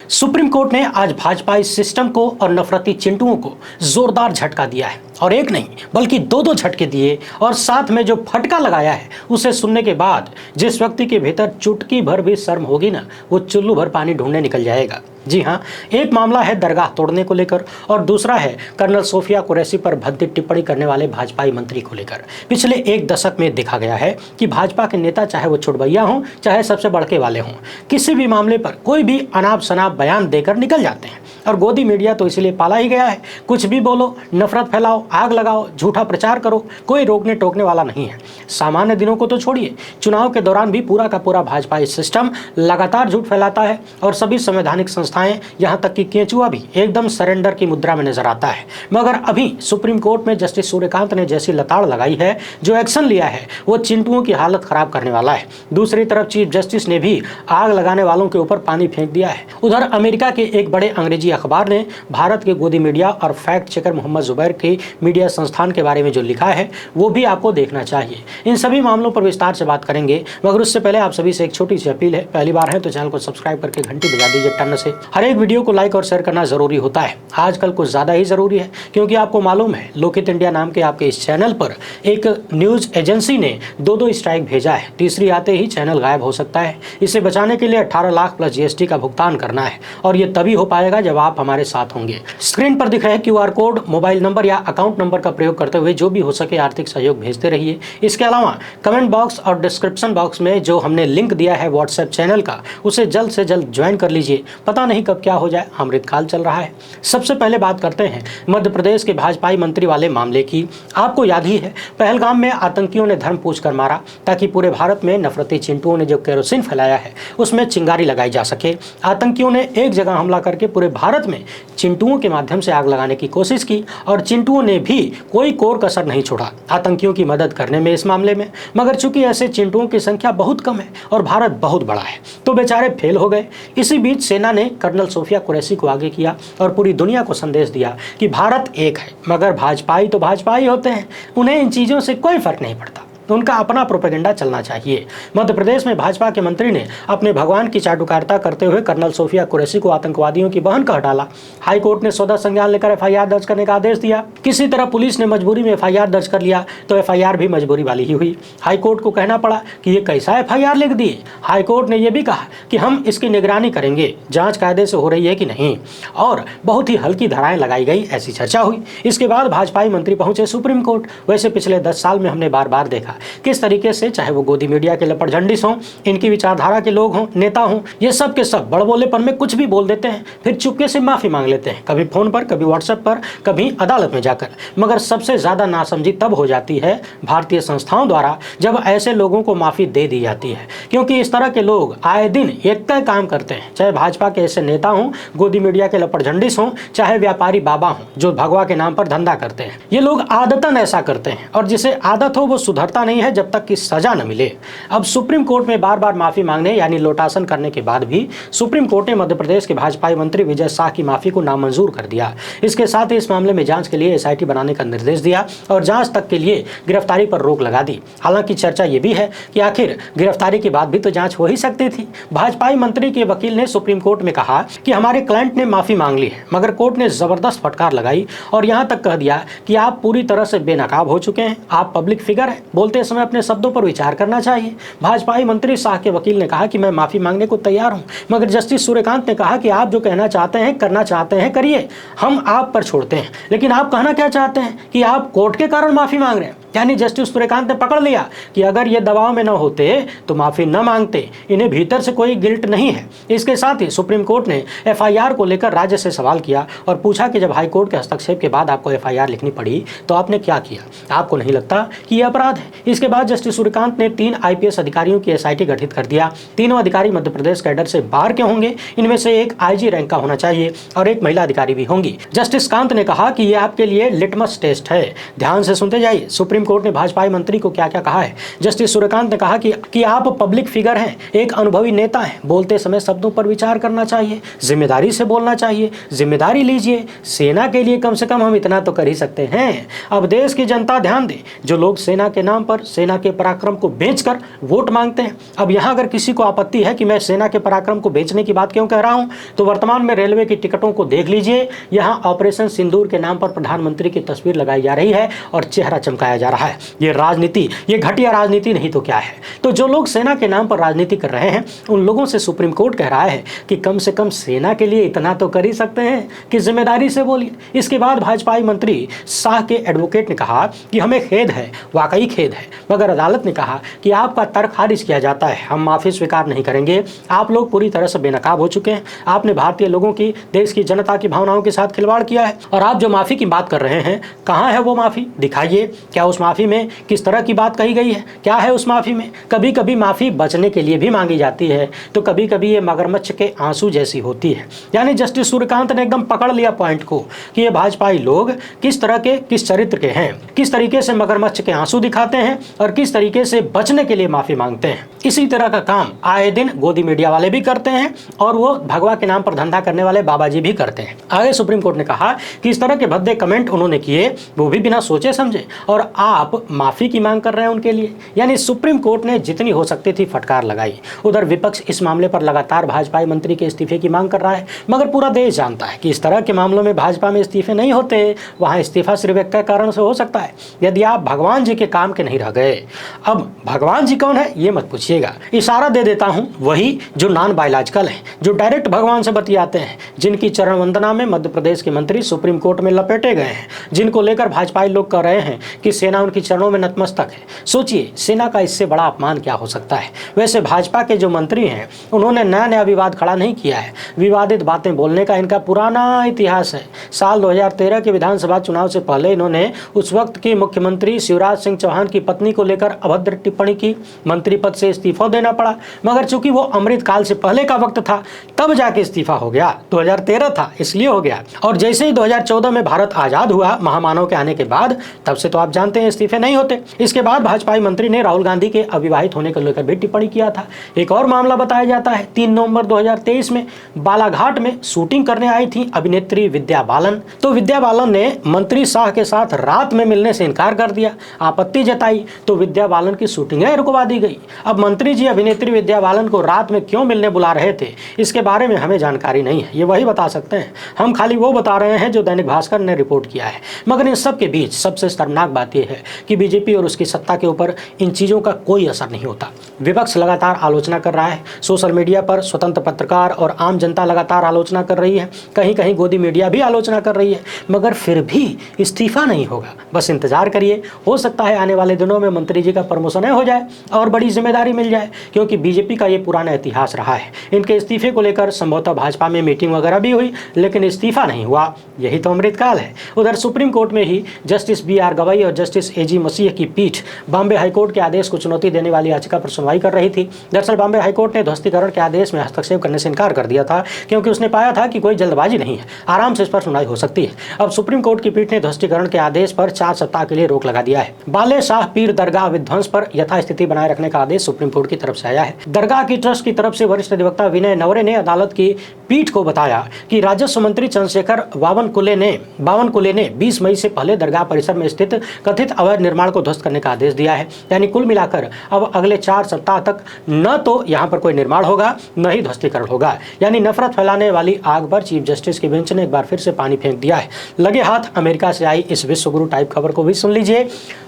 Supreme court ने आज भाजपाई system को और नफरती चिंटुओं को जोरदार झटका दिया है और एक नहीं बल्कि दो झटके दिए और साथ में जो फटका लगाया है उसे सुनने के बाद जिस व्यक्ति के भीतर चुटकी भर भी शर्म होगी ना, वो चुल्लू भर पानी ढूंढने निकल जाएगा। जी हाँ, एक मामला है दरगाह तोड़ने को लेकर और दूसरा है कर्नल सोफिया कुरैशी पर भद्दी टिप्पणी करने वाले भाजपाई मंत्री को लेकर। पिछले एक दशक में देखा गया है कि भाजपा के नेता चाहे वो छुड़भैया हों चाहे सबसे बड़के वाले हों, किसी भी मामले पर कोई भी अनाप शनाप बयान देकर निकल जाते हैं। और गोदी मीडिया तो इसलिए पाला ही गया है, कुछ भी बोलो, नफरत फैलाओ, आग लगाओ, झूठा प्रचार करो, कोई रोकने टोकने वाला नहीं है। सामान्य दिनों को तो छोड़िए, चुनाव के दौरान भी पूरा का पूरा भाजपाई सिस्टम लगातार झूठ फैलाता है और सभी संवैधानिक संस्थाएं, यहाँ तक कि केंचुआ भी एकदम सरेंडर की मुद्रा में नजर आता है। मगर अभी सुप्रीम कोर्ट में जस्टिस सूर्यकांत ने जैसी लताड़ लगाई है, जो एक्शन लिया है, वो चिंटुओं की हालत खराब करने वाला है। दूसरी तरफ चीफ जस्टिस ने भी आग लगाने वालों के ऊपर पानी फेंक दिया है। उधर अमेरिका के एक बड़े अंग्रेजी अखबार ने भारत के गोदी मीडिया और फैक्ट चेकर मोहम्मद जुबैर के मीडिया संस्थान के बारे में जो लिखा है वो भी आपको देखना चाहिए। इन सभी मामलों पर विस्तार से बात करेंगे, मगर उससे पहले आप सभी से एक छोटी सी अपील है। पहली बार है तो चैनल को सब्सक्राइब करके घंटी बजा दीजिए टन से। हर एक वीडियो को लाइक और शेयर करना जरूरी होता है, आजकल कुछ ज्यादा ही जरूरी है, क्योंकि आपको मालूम है लोकहित इंडिया नाम के आपके इस चैनल पर एक न्यूज एजेंसी ने दो स्ट्राइक भेजा है। तीसरी आते ही चैनल गायब हो सकता है। इसे बचाने के लिए 18 लाख प्लस जीएसटी का भुगतान करना है और ये तभी हो पाएगा जब आप हमारे साथ होंगे। स्क्रीन पर दिख रहे क्यूआर कोड, मोबाइल नंबर या अकाउंट नंबर का प्रयोग करते हुए जो भी हो सके आर्थिक सहयोग भेजते रहिए। इसके अलावा कमेंट बॉक्स और डिस्क्रिप्शन बॉक्स में जो हमने लिंक दिया है व्हाट्सएप चैनल का, उसे जल्द से जल्द ज्वाइन कर लीजिए। पता नहीं कब क्या हो जाए, अमृतकाल चल रहा है। सबसे पहले बात करते हैं मध्य प्रदेश के भाजपाई मंत्री वाले मामले की। आपको याद ही है, पहलगाम में आतंकियों ने धर्म पूछ कर मारा ताकि पूरे भारत में नफरती चिंटुओं ने जो केरोसिन फैलाया है उसमें चिंगारी लगाई जा सके। आतंकियों ने एक जगह हमला करके पूरे भारत में चिंटुओं के माध्यम से आग लगाने की कोशिश की और चिंटुओं ने भी कोई कोर कसर नहीं छोड़ा आतंकियों की मदद करने में इस मामले में। मगर चूंकि ऐसे चिंटुओं की संख्या बहुत कम है और भारत बहुत बड़ा है, तो बेचारे फेल हो गए। इसी बीच सेना ने कर्नल सोफिया कुरैशी को आगे किया और पूरी दुनिया को संदेश दिया कि भारत एक है, मगर भाजपाई तो भाजपाई होते हैं, उन्हें इन चीज़ों से कोई फर्क नहीं पड़ता, तो उनका अपना प्रोपेगेंडा चलना चाहिए। मध्य प्रदेश में भाजपा के मंत्री ने अपने भगवान की चाटुकारिता करते हुए कर्नल सोफिया कुरैशी को आतंकवादियों की बहन कह डाला। हाई कोर्ट ने 14 संज्ञान लेकर एफआईआर दर्ज करने का आदेश दिया। किसी तरह पुलिस ने मजबूरी में एफआईआर दर्ज कर लिया तो एफआईआर भी मजबूरी वाली ही हुई। हाई कोर्ट को कहना पड़ा कि ये कैसा एफआईआर लिख दिए। हाई कोर्ट ने यह भी कहा कि हम इसकी निगरानी करेंगे, जाँच कायदे से हो रही है कि नहीं, और बहुत ही हल्की धाराएं लगाई गई, ऐसी चर्चा हुई। इसके बाद भाजपाई मंत्री पहुंचे सुप्रीम कोर्ट। वैसे पिछले 10 साल में हमने बार बार देखा किस तरीके से, चाहे वो गोदी मीडिया के लपटझंडिस हों, इनकी विचारधारा के लोग हों, नेता हों, ये सब के सब बड़बोलेपन में कुछ भी बोल देते हैं, फिर चुपके से माफी मांग लेते हैं, कभी फोन पर, कभी व्हाट्सएप पर, कभी अदालत में जाकर। मगर सबसे ज्यादा नासमझी तब हो जाती है भारतीय संस्थाओं द्वारा जब ऐसे लोगों को माफी दे दी जाती है, क्योंकि इस तरह के लोग आए दिन एक तय काम करते हैं। चाहे भाजपा के ऐसे नेता हों, गोदी मीडिया के लपटझंडिस हों, चाहे व्यापारी बाबा हों जो भगवा के नाम पर धंधा करते हैं, ये लोग आदतन ऐसा करते हैं और जिसे आदत हो वो सुधरता नहीं है जब तक की सजा न मिले। अब सुप्रीम कोर्ट में बार बार माफी मांगने यानी लोटासन करने के बाद भी सुप्रीम कोर्ट ने मध्य प्रदेश के भाजपाई मंत्री विजय शाह की माफी को नामंजूर कर दिया। इसके साथ ही इस मामले में जांच के लिए एसआईटी बनाने का निर्देश दिया और जांच तक के लिए गिरफ्तारी पर रोक लगा दी। हालांकि चर्चा यह भी है कि आखिर गिरफ्तारी के बाद भी तो जांच हो ही सकती थी। भाजपाई मंत्री के वकील ने सुप्रीम कोर्ट में कहा कि हमारे क्लाइंट ने माफी मांग ली है, मगर कोर्ट ने जबरदस्त फटकार लगाई और यहां तक कह दिया कि आप पूरी तरह से बेनकाब हो चुके हैं, आप पब्लिक फिगर हैं, बोलते समय अपने शब्दों पर विचार करना चाहिए। भाजपाई मंत्री शाह के वकील ने कहा कि मैं माफी मांगने को तैयार हूं, मगर जस्टिस सूर्यकांत ने कहा कि आप जो कहना चाहते हैं, करना चाहते हैं, करिए, हम आप पर छोड़ते हैं। लेकिन आप कहना क्या चाहते हैं कि आप कोर्ट के कारण माफी मांग रहे हैं। यानी जस्टिस सूर्यकांत ने पकड़ लिया कि अगर ये दबाव में न होते तो माफी न मांगते, इन्हें भीतर से कोई गिल्ट नहीं है। इसके साथ ही सुप्रीम कोर्ट ने एफआईआर को लेकर राज्य से सवाल किया और पूछा कि जब हाईकोर्ट के हस्तक्षेप के बाद आपको एफआईआर लिखनी पड़ी तो आपने क्या किया, आपको नहीं लगता कि यह अपराध है? इसके बाद जस्टिस सूर्यकांत ने 3 आईपीएस अधिकारियों की एसआईटी गठित कर दिया। तीनों अधिकारी मध्य प्रदेश कैडर से बाहर के होंगे, इनमें से एक आईजी रैंक का होना चाहिए और एक महिला अधिकारी भी होंगी। जस्टिस कांत ने कहा कि यह आपके लिए लिटमस टेस्ट है। ध्यान से सुनते जाइए। सुप्रीम सुप्रीम कोर्ट ने भाजपाई मंत्री को क्या क्या कहा है। जस्टिस सूर्यकांत ने कहा कि आप पब्लिक फिगर हैं, एक अनुभवी नेता हैं, बोलते समय शब्दों पर विचार करना चाहिए, जिम्मेदारी से बोलना चाहिए, जिम्मेदारी लीजिए। सेना के लिए कम से कम हम इतना तो कर ही सकते हैं। अब देश की जनता ध्यान दे, जो लोग सेना के नाम पर सेना के पराक्रम को बेचकर वोट मांगते हैं। अब यहां अगर किसी को आपत्ति है कि मैं सेना के पराक्रम को बेचने की बात क्यों कह रहा हूं, तो वर्तमान में रेलवे की टिकटों को देख लीजिए। यहां ऑपरेशन सिंदूर के नाम पर प्रधानमंत्री की तस्वीर लगाई जा रही है और चेहरा चमकाया जा रहा है। ये राजनीति, ये घटिया राजनीति नहीं तो क्या है। तो जो लोग सेना के नाम पर राजनीति कर रहे हैं, उन लोगों से सुप्रीम कोर्ट कह रहा है कि कम से कम सेना के लिए इतना तो कर ही सकते हैं कि जिम्मेदारी से बोलिए। इसके बाद भाजपाई मंत्री शाह के एडवोकेट ने कहा कि हमें खेद है, वाकई खेद है, मगर अदालत ने कहा कि आपका तर्क खारिज किया जाता है, हम माफी स्वीकार नहीं करेंगे। आप लोग पूरी तरह से बेनकाब हो चुके हैं। आपने भारतीय लोगों की, देश की जनता की भावनाओं के साथ खिलवाड़ किया है और आप जो माफी की बात कर रहे हैं, कहां है वो माफी, दिखाइए। क्या उस माफी में किस तरह की बात कही गई है, क्या है उस माफी में। कभी कभी माफी बचने के लिए भी मांगी जाती है, तो कभी कभी ये मगरमच्छ के आंसू जैसी होती है। यानी जस्टिस सूर्यकांत ने एकदम पकड़ लिया पॉइंट को कि ये भाजपाई लोग किस तरह के, किस चरित्र के हैं, किस तरीके से मगरमच्छ के आंसू दिखाते हैं और किस तरीके से बचने के लिए माफी मांगते हैं। इसी तरह का काम आए दिन गोदी मीडिया वाले भी करते हैं और वो भगवा के नाम पर धंधा करने वाले बाबा जी भी करते हैं। आगे सुप्रीम कोर्ट ने कहा कि इस तरह के भद्दे कमेंट उन्होंने किए, वो भी बिना सोचे समझे, और आप माफी की मांग कर रहे हैं उनके लिए। यानी सुप्रीम कोर्ट ने जितनी हो सकती थी फटकार लगाई। उधर विपक्ष इस मामले पर लगातार भाजपाई मंत्री के इस्तीफे की मांग कर रहा है, मगर पूरा देश जानता है कि इस तरह के मामलों में भाजपा में इस्तीफे नहीं होते। वहां इस्तीफा सिर्फ एक कारण से हो सकता है, यदि आप भगवान जी के काम के नहीं रह गए। अब भगवान जी कौन है ये मत पूछिएगा, इशारा दे देता हूं, वही जो नॉन बायोलॉजिकल है, जो डायरेक्ट भगवान से बतियाते हैं, जिनकी चरण वंदना में मध्य प्रदेश के मंत्री सुप्रीम कोर्ट में लपेटे गए हैं, जिनको लेकर भाजपाई लोग कह रहे हैं कि सेना उनकी चरणों में नतमस्तक है। सोचिए, सेना का इससे बड़ा अपमान क्या हो सकता है। वैसे भाजपा के जो मंत्री हैं, उन्होंने नया नया विवाद खड़ा नहीं किया है। विवादित बातें बोलने का इनका पुराना इतिहास है। साल 2013 के विधानसभा चुनाव से पहले इन्होंने उस वक्त के मुख्यमंत्री शिवराज सिंह चौहान की पत्नी को लेकर अभद्र टिप्पणी की, मंत्री पद से इस्तीफा देना पड़ा, मगर चूंकि वो अमृत काल से पहले का वक्त था, तब जाके इस्तीफा हो गया। 2013 था इसलिए हो गया। और जैसे ही 2014 में भारत आजाद हुआ महामानव के आने के बाद, तब से तो आप जानते हैं इस्तीफे नहीं होते। इसके बाद भाजपाई मंत्री ने राहुल गांधी के अविवाहित होने को लेकर भी टिप्पणी किया था। एक और मामला बताया जाता है, 3 नवंबर 2023 में बालाघाट में शूटिंग करने आई थी अभिनेत्री विद्या बालन। तो विद्या बालन ने मंत्री शाह के साथ रात में मिलने से इनकार कर दिया, आपत्ति जताई, तो विद्या बालन की शूटिंग रुकवा दी गई। अब मंत्री जी अभिनेत्री विद्या बालन को रात में क्यों मिलने बुला रहे थे, इसके बारे में हमें जानकारी नहीं है, ये वही बता सकते हैं। हम खाली वो बता रहे हैं जो दैनिक भास्कर ने रिपोर्ट किया है। मगर इन सब के बीच सबसे शर्मनाक बात यह है कि बीजेपी और उसकी सत्ता के ऊपर इन चीज़ों का कोई असर नहीं होता। विपक्ष लगातार आलोचना कर रहा है, सोशल मीडिया पर स्वतंत्र पत्रकार और आम जनता लगातार आलोचना कर रही है, कहीं कहीं गोदी मीडिया भी आलोचना कर रही है, मगर फिर भी इस्तीफा नहीं होगा। बस इंतजार करिए, हो सकता है आने वाले दिनों में मंत्री जी का प्रमोशन हो जाए और बड़ी जिम्मेदारी मिल जाए, क्योंकि बीजेपी का ये पुराना इतिहास रहा है। इनके इस्तीफे को लेकर संभवतः भाजपा में मीटिंग वगैरह भी हुई, लेकिन इस्तीफा नहीं हुआ, यही तो अमृतकाल है। उधर सुप्रीम कोर्ट में ही जस्टिस BR गवई और जस्टिस AG मसीह की पीठ बॉम्बे हाईकोर्ट के आदेश को चुनौती देने वाली याचिका पर सुनवाई कर रही थी। दरअसल बॉम्बे हाईकोर्ट ने ध्वस्तीकरण के आदेश में हस्तक्षेप करने से इनकार कर दिया था, क्योंकि उसने पाया था कि कोई जल्दबाजी नहीं है, आराम से इस पर सुनवाई हो सकती है। अब सुप्रीम कोर्ट की पीठ ने ध्वस्तीकरण के आदेश पर 4 सप्ताह के लिए रोक लगा दिया है। बाले शाह पीर दरगाह विध्वंस पर यथास्थिति बनाए रखने का आदेश सुप्रीम कोर्ट की तरफ से आया है। दरगाह की ट्रस्ट की तरफ से वरिष्ठ अधिवक्ता विनय नवरे ने अदालत की पीठ को बताया कि राजस्व मंत्री चंद्रशेखर बावनकुले ने 20 मई से पहले दरगाह परिसर में स्थित कथित अवैध निर्माण को ध्वस्त करने का आदेश दिया है। यानी कुल मिलाकर अब अगले 4 सप्ताह तक न तो यहाँ पर कोई निर्माण होगा, न ही ध्वस्तीकरण होगा। यानी नफरत फैलाने वाली आग पर चीफ जस्टिस की बेंच ने एक बार फिर से पानी फेंक दिया है। लगे हाथ अमेरिका से आई इस विश्वगुरु टाइप खबर को भी सुन लीजिए।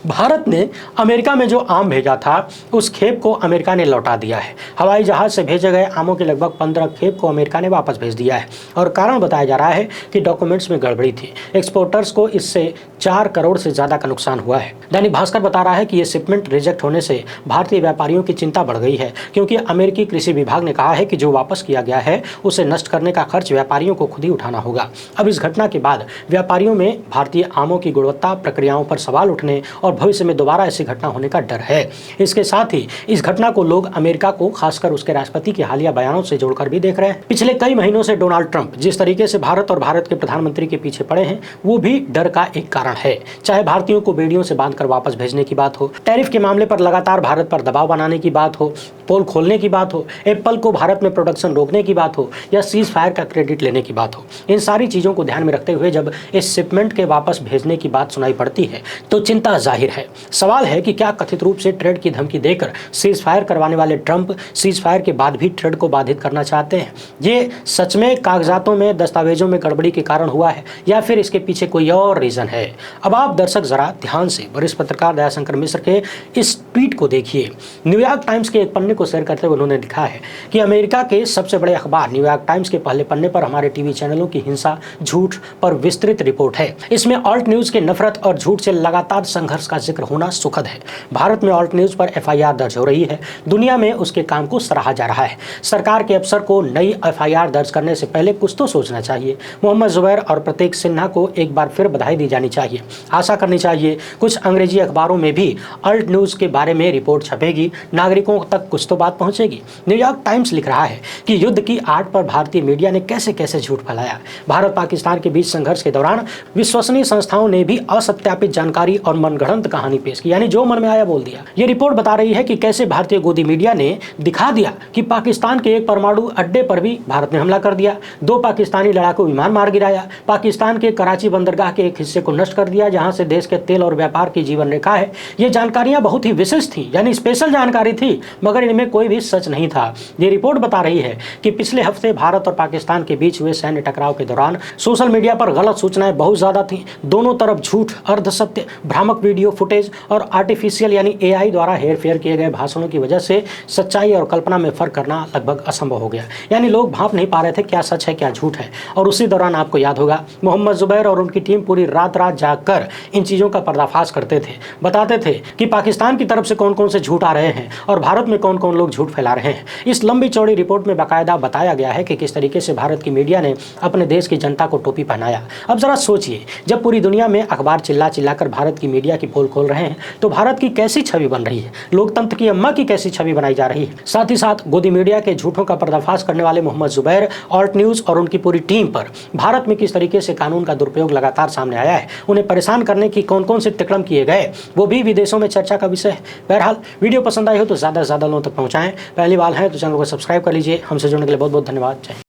भारत ने अमेरिका में जो आम भेजा था, उस खेप को अमेरिका ने लौटा दिया है। हवाई जहाज से भेजे गए आमों के लगभग 15 खेप को अमेरिका ने वापस भेज दिया है, और कारण बताया जा रहा है कि डॉक्यूमेंट्स में गड़बड़ी थी। एक्सपोर्टर्स को इससे 4 करोड़ से ज्यादा का नुकसान हुआ है। दैनिक भास्कर बता रहा है कि ये शिपमेंट रिजेक्ट होने से भारतीय व्यापारियों की चिंता बढ़ गई है, क्योंकि अमेरिकी कृषि विभाग ने कहा है कि जो वापस किया गया है उसे नष्ट करने का खर्च व्यापारियों को खुद ही उठाना होगा। अब इस घटना के बाद व्यापारियों में भारतीय आमों की गुणवत्ता, प्रक्रियाओं पर सवाल उठने और भविष्य में दोबारा ऐसी घटना होने का डर है। इसके साथ ही इस घटना को लोग अमेरिका को खासकर उसके राष्ट्रपति के हालिया बयानों से जोड़कर भी देख रहे हैं। पिछले कई महीनों से डोनाल्ड ट्रंप जिस तरीके से भारत और भारत के प्रधानमंत्री के पीछे पड़े हैं, वो भी डर का एक कारण है। चाहे भारतीयों को बेड़ियों से बांधकर वापस भेजने की बात हो, टैरिफ के मामले पर लगातार भारत पर दबाव बनाने की बात हो, पोल खोलने की बात हो, एप्पल को भारत में प्रोडक्शन रोकने की बात हो या सीज फायर का क्रेडिट लेने की बात हो, इन सारी चीजों को ध्यान में रखते हुए जब इस शिपमेंट के वापस भेजने की बात सुनाई पड़ती है तो चिंता जाहिर है। सवाल है कि क्या कथित रूप से ट्रेड की धमकी देकर सीज फायर करवाने वाले ट्रंप सीज फायर के बाद भी ट्रेड को बाधित करना चाहते हैं? ये सच में कागजातों में, दस्तावेजों में गड़बड़ी के कारण हुआ है या फिर इसके पीछे कोई और रीजन है? अब आप दर्शक जरा ध्यान से वरिष्ठ पत्रकार दयाशंकर मिश्र के इस ट्वीट को देखिए। न्यूयॉर्क टाइम्स के एक पन्ने को शेयर करते हुए उन्होंने लिखा है कि अमेरिका के सबसे बड़े अखबार न्यूयॉर्क टाइम्स के पहले पन्ने पर हमारे टीवी चैनलों की हिंसा, झूठ पर विस्तृत रिपोर्ट है। इसमें ऑल्ट न्यूज के नफरत और झूठ से लगातार संघर्ष का जिक्र होना सुखद है। भारत में ऑल्ट न्यूज पर एफआईआर दर्ज हो रही है। दुनिया में उसके काम को सराहा जा रहा है। सरकार के अफसर को नई एफआईआर दर्ज करने से पहले कुछ तो सोचना चाहिए। मोहम्मद जुबैर और प्रतीक सिन्हा को एक बार फिर बधाई दी जानी चाहिए। आशा करनी चाहिए कुछ अंग्रेजी अखबारों में भी ऑल्ट न्यूज के बारे में रिपोर्ट छपेगी, नागरिकों तक कुछ तो बात पहुंचेगी। न्यूयॉर्क टाइम्स लिख रहा है कि युद्ध की आड़ पर भारतीय मीडिया ने कैसे कैसे झूठ फैलाया। भारत पाकिस्तान के बीच संघर्ष के दौरान विश्वसनीय संस्थाओं ने भी असत्यापित जानकारी और मनगढ़ंत कहानी पेश की, यानी जो मन में आया बोल दिया। ये रिपोर्ट बता रही है कि कैसे भारतीय गोदी मीडिया ने दिखा दिया कि पाकिस्तान के एक परमाणु अड्डे पर भी भारत ने हमला कर दिया, 2 पाकिस्तानी लड़ाकू विमान मार गिराया, पाकिस्तान के कराची बंदरगाह के एक हिस्से को नष्ट कर दिया जहां से देश के तेल और व्यापार की जीवन रेखा है। ये जानकारियां बहुत ही विशेष थी, यानी स्पेशल जानकारी थी, मगर इनमें कोई भी सच नहीं था। ये रिपोर्ट बता रही है कि पिछले हफ्ते भारत और पाकिस्तान के बीच हुए सैन्य टकराव के दौरान सोशल मीडिया पर गलत सूचनाएं बहुत ज्यादा थी। दोनों तरफ झूठ, अर्धसत्य, भ्रामक वीडियो फुटेज और आर्टिफिशियल यानी एआई द्वारा हेरफेर किए गए भाषणों की वजह से सच्चाई और कल्पना में फर्क करना लगभग असंभव हो गया। यानी लोग भांप नहीं पा रहे थे क्या सच है क्या झूठ है। और उसी दौरान आपको याद होगा मोहम्मद जुबैर और उनकी टीम पूरी रात जागकर इन चीजों का पर्दाफाश करते थे, बताते थे कि पाकिस्तान की तरफ से कौन कौन से झूठ आ रहे हैं और भारत में कौन कौन लोग झूठ फैला रहे हैं। इस लंबी चौड़ी रिपोर्ट में बाकायदा बताया गया है कि किस तरीके से भारत की मीडिया ने अपने देश की जनता को टोपी पहनाया। अब जरा सोचिए, जब पूरी दुनिया में अखबार चिल्ला चिल्लाकर भारत की मीडिया की पोल खोल रहे हैं तो भारत की कैसी छवि बन रही है, लोकतंत्र की अम्मा की कैसी छवि बनाई जा रही है। साथ ही साथ गोदी मीडिया के झूठों का पर्दाफाश करने वाले मोहम्मद जुबैर, ऑल्ट न्यूज और उनकी पूरी टीम पर भारत में किस तरीके से कानून का दुरुपयोग लगातार सामने आया है, उन्हें परेशान करने की कौन कौन से तिकड़म किए गए, वो भी विदेशों में चर्चा का विषय है। बहरहाल वीडियो पसंद आई हो तो ज़्यादा से ज़्यादा लोगों तक पहुँचाएं। पहली बार है तो चैनल को सब्सक्राइब कर लीजिए। हमसे जुड़ने के लिए बहुत बहुत धन्यवाद। जय